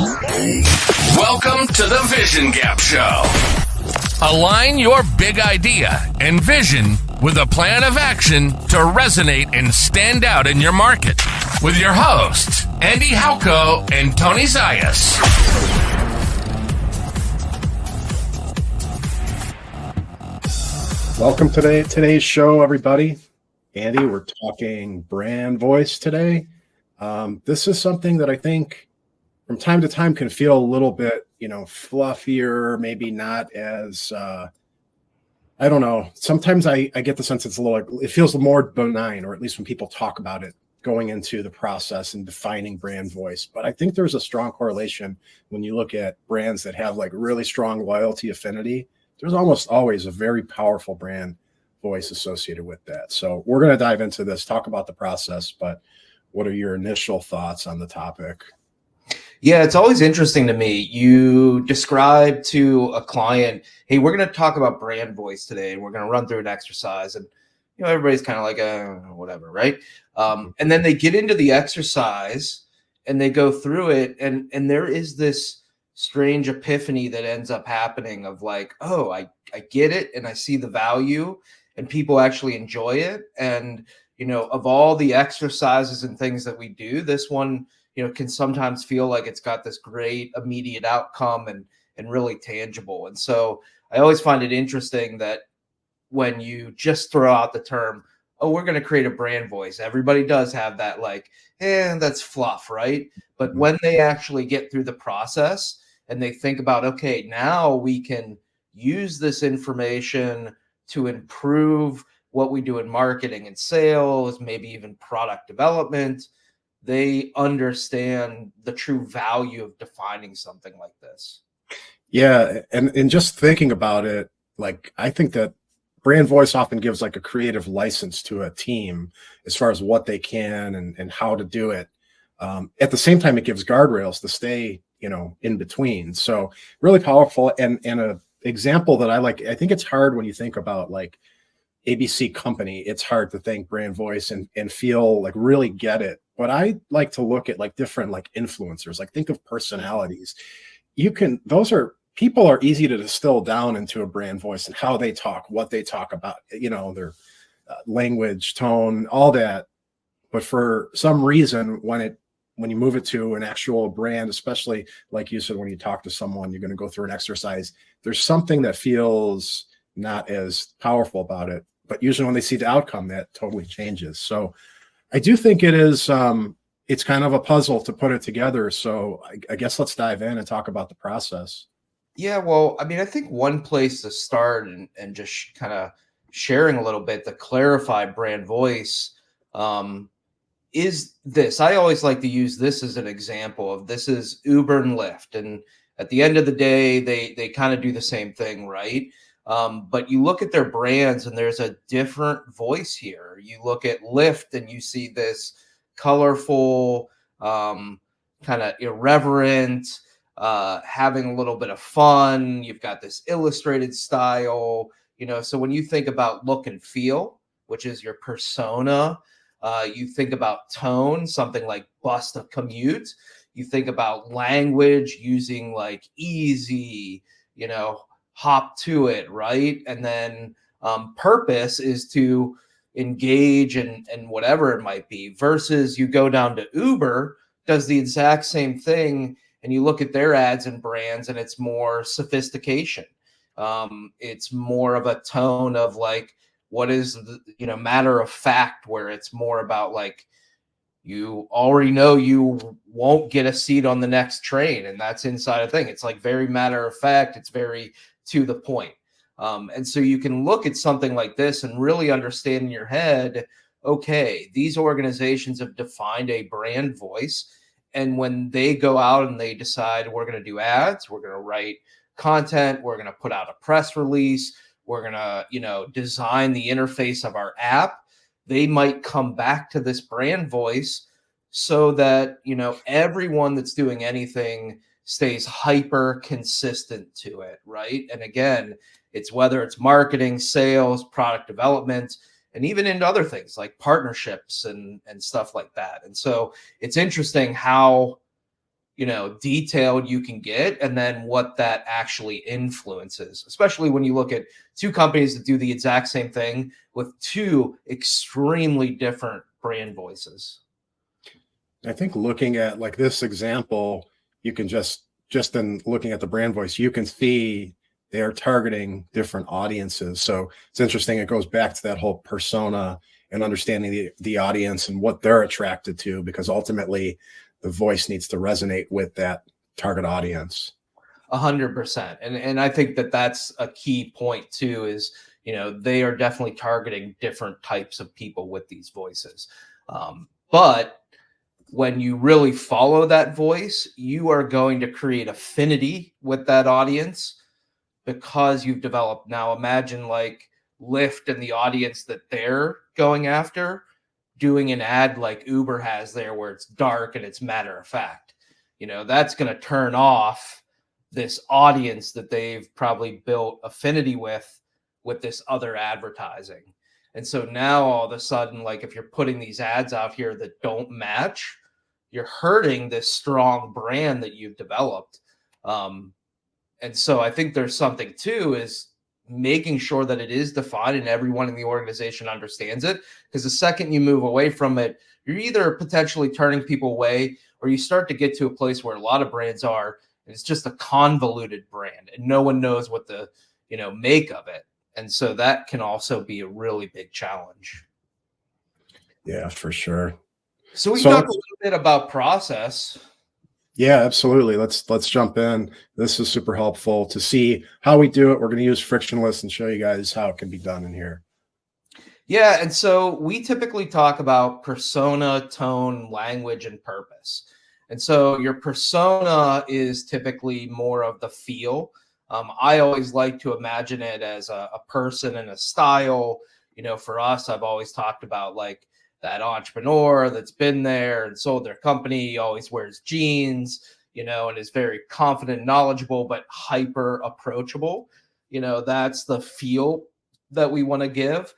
Welcome to the Vision Gap Show. Align your big idea and vision with a plan of action to resonate and stand out in your market. With your hosts, Andy Halko and Tony Zayas. Welcome to today's show, everybody. Andy, we're talking brand voice today. This is something that I think from time to time can feel a little bit, fluffier, maybe not as, I don't know. Sometimes I get the sense it feels more benign, or at least when people talk about it going into the process and defining brand voice. But I think there's a strong correlation when you look at brands that have like really strong loyalty affinity. There's almost always a very powerful brand voice associated with that. So we're going to dive into this, talk about the process, but what are your initial thoughts on the topic? Yeah, it's always interesting to me. You describe to a client, hey, we're going to talk about brand voice today, and we're going to run through an exercise. And, everybody's kind of like, whatever, right? And then they get into the exercise and they go through it. And there is this strange epiphany that ends up happening of like, oh, I get it. And I see the value and people actually enjoy it. And, of all the exercises and things that we do, this one, can sometimes feel like it's got this great immediate outcome and really tangible. And so I always find it interesting that when you just throw out the term, oh, we're going to create a brand voice, everybody does have that like, that's fluff, right? But when they actually get through the process and they think about, okay, now we can use this information to improve what we do in marketing and sales, maybe even product development, they understand the true value of defining something like this. Yeah. And just thinking about it, like, I think that brand voice often gives like a creative license to a team as far as what they can and how to do it. At the same time, it gives guardrails to stay, in between. So really powerful. And a example that I like, I think it's hard when you think about like ABC company, it's hard to think brand voice and feel like really get it. But I like to look at like different like influencers, like think of personalities. People are easy to distill down into a brand voice and how they talk, what they talk about, their language, tone, all that. But for some reason, when you move it to an actual brand, especially like you said, when you talk to someone, you're going to go through an exercise, there's something that feels not as powerful about it. But usually when they see the outcome, that totally changes. So I do think it is, it's kind of a puzzle to put it together. So I guess let's dive in and talk about the process. Yeah, well, I mean, I think one place to start and just kind of sharing a little bit to clarify brand voice is this. I always like to use this as an example of this is Uber and Lyft. And at the end of the day, they kind of do the same thing, right? But you look at their brands and there's a different voice here. You look at Lyft and you see this colorful, kind of irreverent, having a little bit of fun. You've got this illustrated style, so when you think about look and feel, which is your persona, you think about tone, something like bust a commute. You think about language using like easy, hop to it, right? And then purpose is to engage and whatever it might be, versus you go down to Uber, does the exact same thing, and you look at their ads and brands and it's more sophistication. It's more of a tone of like, what is the, matter of fact, where it's more about like, you already know you won't get a seat on the next train, and that's inside a thing. It's like very matter of fact. It's very to the point. And so you can look at something like this and really understand in your head, okay, these organizations have defined a brand voice. And when they go out and they decide we're going to do ads, we're going to write content, we're going to put out a press release, we're going to, design the interface of our app, they might come back to this brand voice so that, everyone that's doing anything stays hyper consistent to it, right? And again, it's whether it's marketing, sales, product development, and even into other things like partnerships and stuff like that. And so it's interesting how detailed you can get, and then what that actually influences, especially when you look at two companies that do the exact same thing with two extremely different brand voices. I think looking at like this example, you can just in looking at the brand voice, you can see they are targeting different audiences. So it's interesting. It goes back to that whole persona and understanding the audience and what they're attracted to, because ultimately the voice needs to resonate with that target audience. 100%. And I think that that's a key point too, is, they are definitely targeting different types of people with these voices. But when you really follow that voice, you are going to create affinity with that audience because you've developed. Now imagine like Lyft and the audience that they're going after doing an ad like Uber has there, where it's dark and it's matter of fact. That's going to turn off this audience that they've probably built affinity with this other advertising. And so now all of a sudden, like if you're putting these ads out here that don't match, you're hurting this strong brand that you've developed. And so I think there's something too, is making sure that it is defined and everyone in the organization understands it. Because the second you move away from it, you're either potentially turning people away, or you start to get to a place where a lot of brands are, and it's just a convoluted brand and no one knows what the, make of it. And so that can also be a really big challenge. Yeah, for sure. So we talked a little bit about process. Yeah, absolutely. Let's jump in. This is super helpful to see how we do it. We're going to use Frictionless and show you guys how it can be done in here. Yeah, and so we typically talk about persona, tone, language, and purpose. And so your persona is typically more of the feel. I always like to imagine it as a person and a style. For us, I've always talked about like that entrepreneur that's been there and sold their company, always wears jeans, and is very confident, knowledgeable, but hyper approachable. That's the feel that we want to give.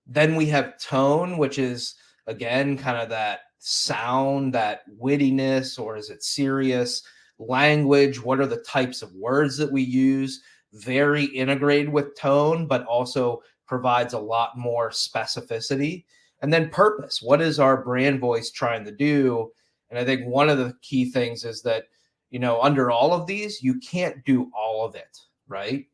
Then we have tone, which is, again, kind of that sound, that wittiness, or is it serious? Language, what are the types of words that we use? Very integrated with tone, but also provides a lot more specificity. And then purpose, what is our brand voice trying to do? And I think one of the key things is that, under all of these, you can't do all of it, right?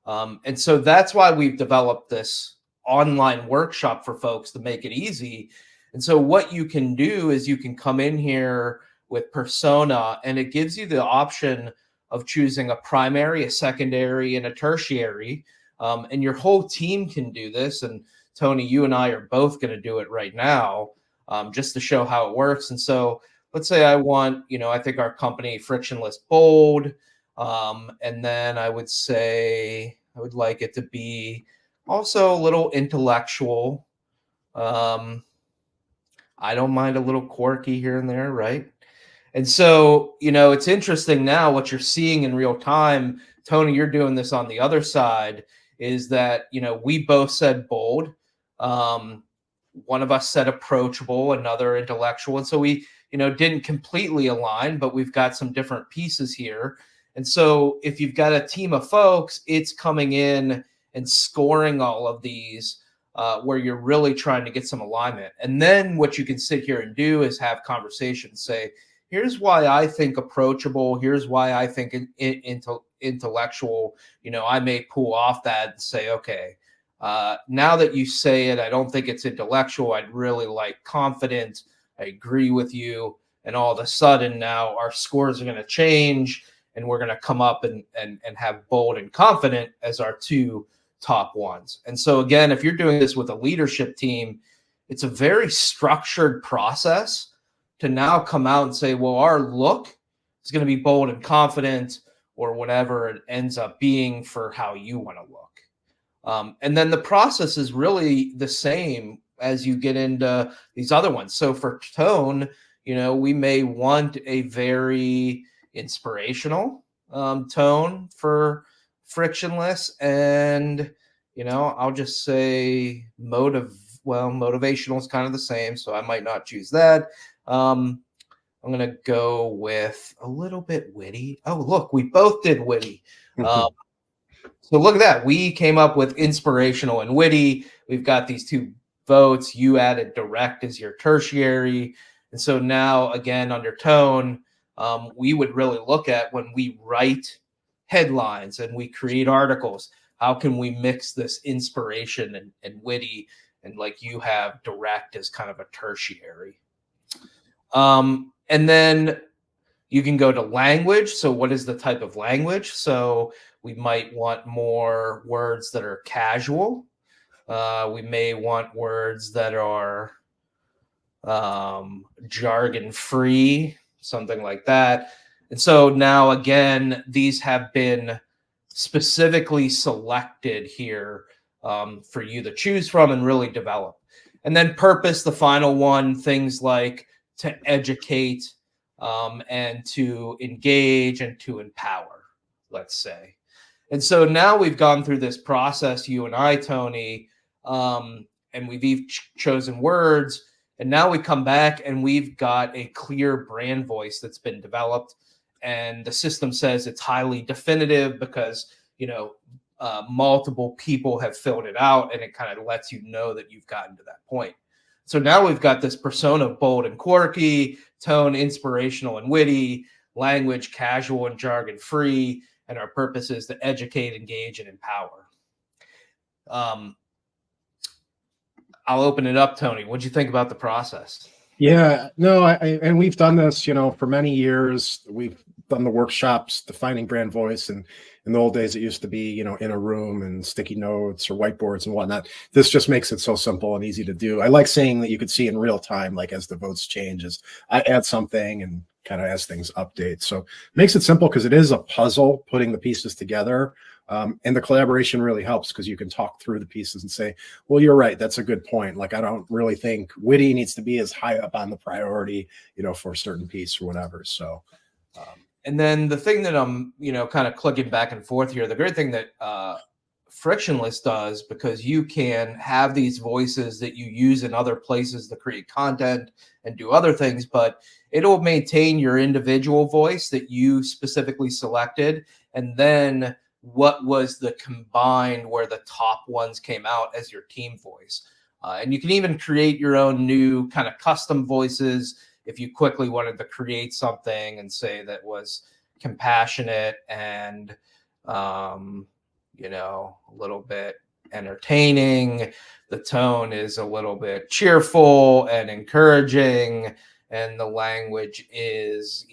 And so that's why we've developed this online workshop for folks to make it easy. And so what you can do is you can come in here with persona, and it gives you the option of choosing a primary, a secondary, and a tertiary. And your whole team can do this. And Tony, you and I are both going to do it right now, just to show how it works. And so let's say I want, I think our company Frictionless bold. And then I would say I would like it to be also a little intellectual. I don't mind a little quirky here and there, right? And so, it's interesting now what you're seeing in real time. Tony, you're doing this on the other side, is that, we both said bold. One of us said approachable, another intellectual. And so we, didn't completely align, but we've got some different pieces here. And so if you've got a team of folks, it's coming in and scoring all of these where you're really trying to get some alignment. And then what you can sit here and do is have conversations, say, here's why I think approachable. Here's why I think intellectual. I may pull off that and say, okay, now that you say it, I don't think it's intellectual. I'd really like confident. I agree with you. And all of a sudden now our scores are going to change, and we're going to come up and have bold and confident as our two top ones. And so again, if you're doing this with a leadership team, it's a very structured process to now come out and say, well, our look is going to be bold and confident, or whatever it ends up being for how you want to look. And then the process is really the same as you get into these other ones. So for tone, we may want a very inspirational tone for Frictionless, and I'll just say motivational is kind of the same, so I might not choose that. I'm going to go with a little bit witty. Oh, look, we both did witty. So look at that. We came up with inspirational and witty. We've got these 2 votes. You added direct as your tertiary. And so now, again, under tone, we would really look at when we write headlines and we create articles, how can we mix this inspiration and witty, and like you have direct as kind of a tertiary. And then you can go to language. So what is the type of language? So we might want more words that are casual. We may want words that are jargon free, something like that. And so now, again, these have been specifically selected here for you to choose from and really develop. And then purpose, the final one, things like to educate and to engage and to empower, let's say. And so now we've gone through this process, you and I, Tony, and we've each chosen words. And now we come back and we've got a clear brand voice that's been developed. And the system says it's highly definitive because, multiple people have filled it out, and it kind of lets you know that you've gotten to that point. So now we've got this persona of bold and quirky, tone inspirational and witty, language casual and jargon free, and our purpose is to educate, engage, and empower. I'll open it up, Tony. What'd you think about the process? Yeah, no, and we've done this, for many years. We've done the workshops defining brand voice, and in the old days, it used to be, in a room and sticky notes or whiteboards and whatnot. This just makes it so simple and easy to do. I like saying that you could see in real time, like as the votes changes, I add something and kind of as things update. So it makes it simple because it is a puzzle putting the pieces together. And the collaboration really helps because you can talk through the pieces and say, well, you're right. That's a good point. Like, I don't really think witty needs to be as high up on the priority, for a certain piece or whatever. So, and then the thing that I'm, kind of clicking back and forth here, the great thing that Frictionless does, because you can have these voices that you use in other places to create content and do other things, but it'll maintain your individual voice that you specifically selected. And then what was the combined where the top ones came out as your team voice. And you can even create your own new kind of custom voices if you quickly wanted to create something and say that was compassionate and, a little bit entertaining. The tone is a little bit cheerful and encouraging, and the language is,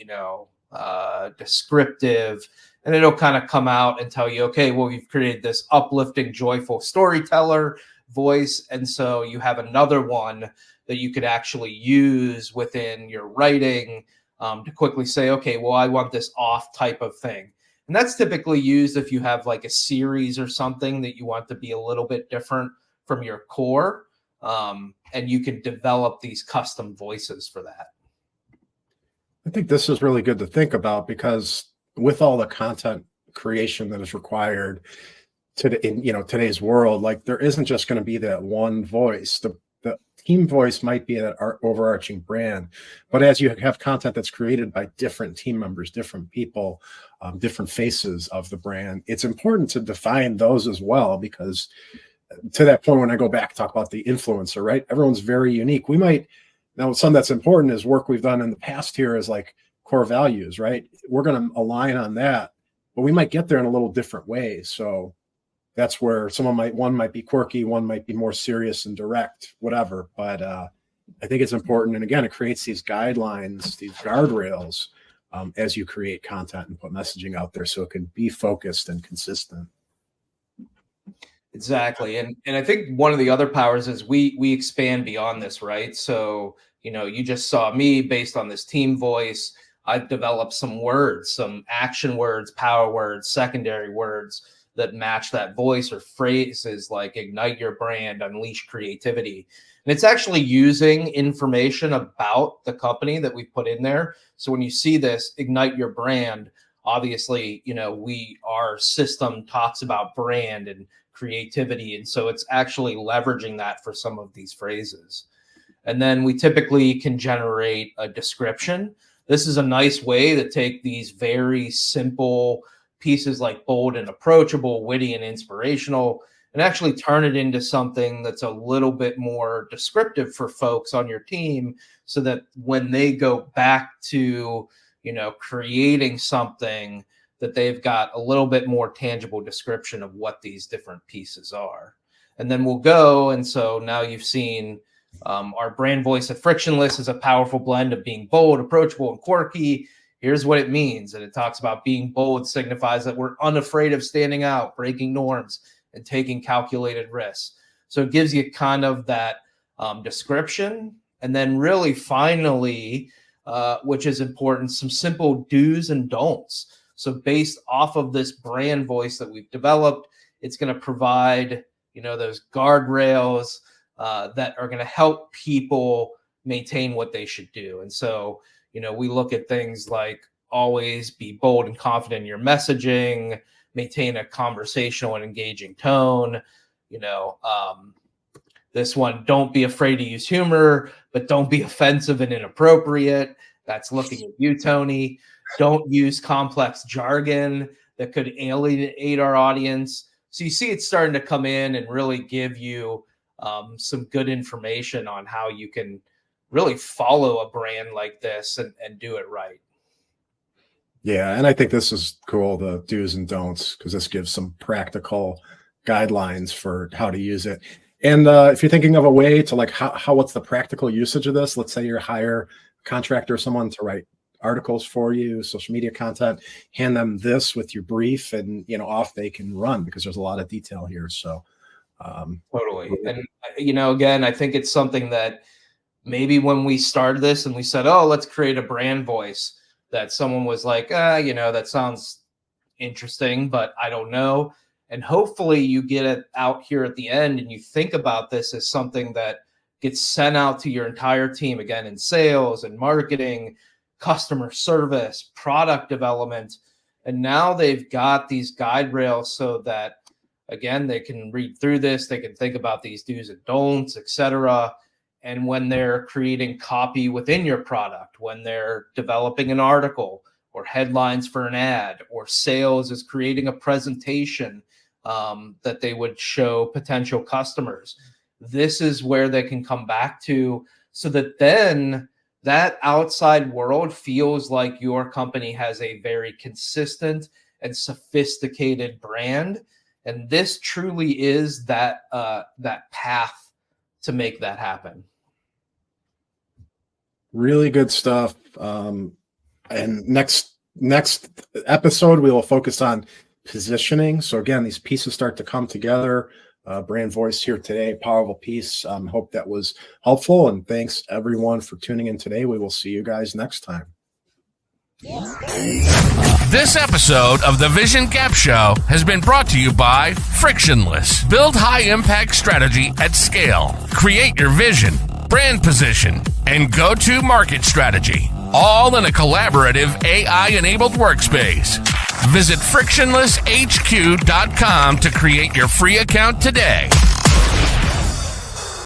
descriptive. And it'll kind of come out and tell you, okay, well, we've created this uplifting, joyful storyteller voice. And so you have another one that you could actually use within your writing to quickly say, okay, well, I want this off type of thing. And that's typically used if you have like a series or something that you want to be a little bit different from your core. And you can develop these custom voices for that. I think this is really good to think about because with all the content creation that is required in today's world, like there isn't just going to be that one voice. The team voice might be that overarching brand, but as you have content that's created by different team members, different people, different faces of the brand, it's important to define those as well, because to that point, when I go back, talk about the influencer, right? Everyone's very unique. Now something that's important is work we've done in the past here is like core values, right? We're going to align on that, but we might get there in a little different way. So that's where one might be quirky, one might be more serious and direct, whatever. But I think it's important. And again, it creates these guidelines, these guardrails as you create content and put messaging out there so it can be focused and consistent. Exactly. And I think one of the other powers is we expand beyond this, right? So, you just saw me based on this team voice. I've developed some words, some action words, power words, secondary words that match that voice, or phrases like ignite your brand, unleash creativity. And it's actually using information about the company that we put in there. So when you see this ignite your brand, obviously, our system talks about brand and creativity. And so it's actually leveraging that for some of these phrases. And then we typically can generate a description this is a nice way to take these very simple pieces like bold and approachable, witty and inspirational, and actually turn it into something that's a little bit more descriptive for folks on your team, so that when they go back to, creating something, that they've got a little bit more tangible description of what these different pieces are. And then we'll go. And so now you've seen our brand voice at Frictionless is a powerful blend of being bold, approachable, and quirky. Here's what it means. And it talks about being bold signifies that we're unafraid of standing out, breaking norms, and taking calculated risks. So it gives you kind of that description. And then really finally, which is important, some simple do's and don'ts. So based off of this brand voice that we've developed, it's going to provide, those guardrails that are going to help people maintain what they should do. And so, we look at things like always be bold and confident in your messaging, maintain a conversational and engaging tone. This one, don't be afraid to use humor, but don't be offensive and inappropriate. That's looking at you, Tony. Don't use complex jargon that could alienate our audience. So you see it's starting to come in and really give you some good information on how you can really follow a brand like this and do it right. Yeah, and I think this is cool, the do's and don'ts, because this gives some practical guidelines for how to use it. And if you're thinking of a way to what's the practical usage of this? Let's say you hire a contractor or someone to write articles for you, social media content, hand them this with your brief, and off they can run, because there's a lot of detail here. So totally. And again, I think it's something that maybe when we started this and we said, oh, let's create a brand voice, that someone was like, that sounds interesting, but I don't know. And hopefully you get it out here at the end and you think about this as something that gets sent out to your entire team, again, in sales and marketing, customer service, product development. And now they've got these guide rails so that, again, they can read through this, they can think about these do's and don'ts, etc. And when they're creating copy within your product, when they're developing an article or headlines for an ad, or sales is creating a presentation that they would show potential customers, this is where they can come back to, so that then that outside world feels like your company has a very consistent and sophisticated brand. And this truly is that path to make that happen. Really good stuff. And next episode, we will focus on positioning. So again, these pieces start to come together. Brand voice here today, powerful piece. Hope that was helpful, and thanks everyone for tuning in today. We will see you guys next time. This episode of the Vision Gap Show has been brought to you by Frictionless. Build high-impact strategy at scale. Create your vision, brand position, and go-to-market strategy, all in a collaborative AI-enabled workspace. Visit frictionlesshq.com to create your free account today.